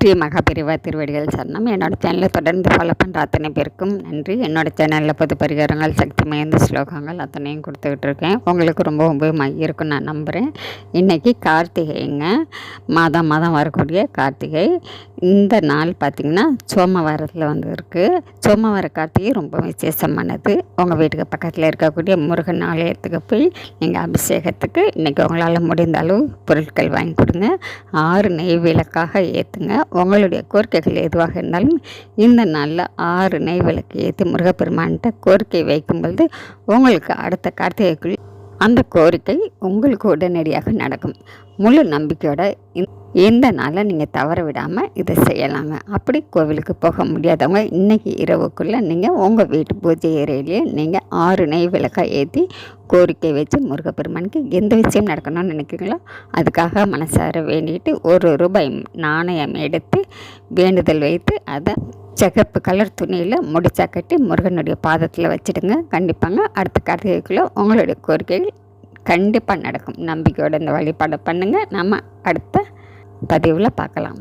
ஸ்ரீ மகாபெரிவா திருவடிகள் சரணம். என்னோடய சேனலை தொடர்ந்து ஃபாலோ பண்ணுற அத்தனை பேருக்கும் நன்றி. என்னோடய சேனலில் பொது பரிகாரங்கள், சக்தி மயந்த ஸ்லோகங்கள் அத்தனையும் கொடுத்துக்கிட்டு இருக்கேன். உங்களுக்கு ரொம்ப உபயோகமாக இருக்குன்னு நான் நம்புகிறேன். இன்றைக்கி கார்த்திகைங்க, மாதம் வரக்கூடிய கார்த்திகை. இந்த நாள் பார்த்திங்கன்னா சோமவாரத்தில் வந்து இருக்குது. சோமவார கார்த்திகை ரொம்ப விசேஷமானது. உங்கள் வீட்டுக்கு பக்கத்தில் இருக்கக்கூடிய முருகன் ஆலயத்துக்கு போய் நீங்கள் அபிஷேகத்துக்கு இன்றைக்கி உங்களால் முடிந்த அளவு பொருட்கள் வாங்கி கொடுங்க. 6 நெய் விளக்காக ஏற்றுங்க. உங்களுடைய கோரிக்கைகள் எதுவாக இருந்தாலும் இந்த நாளில் 6 நெய் விளக்கு ஏற்றி முருகப்பெருமான்கிட்ட கோரிக்கை வைக்கும்பொழுது உங்களுக்கு அடுத்த கார்த்திகைக்குள் அந்த கோரிக்கை உங்களுக்கு உடனடியாக நடக்கும். முழு நம்பிக்கையோட இந்த நாளை நீங்கள் தவற விடாமல் இதை செய்யலாங்க. அப்படி கோவிலுக்கு போக முடியாதவங்க இன்றைக்கி இரவுக்குள்ளே நீங்கள் உங்கள் வீட்டு பூஜை ஏரியிலேயே நீங்கள் 6 நெய் விளக்காக ஏற்றி கோரிக்கை வச்சு முருகப்பெருமானுக்கு எந்த விஷயம் நடக்கணும்னு நினைக்கிறீங்களோ அதுக்காக மனசார வேண்டிட்டு ₹1 நாணயம் எடுத்து வேண்டுதல் வைத்து அதை சிகப்பு கலர் துணியில் முடிச்சா கட்டி முருகனுடைய பாதத்தில் வச்சுடுங்க. கண்டிப்பாங்க அடுத்த கார்த்திகைக்குள்ளே உங்களுடைய கோரிக்கைகள் கண்டிப்பாக நடக்கும். நம்பிக்கையோடு இந்த வழிபாடு பண்ணுங்கள். நம்ம அடுத்த பதிவில் பார்க்கலாம்.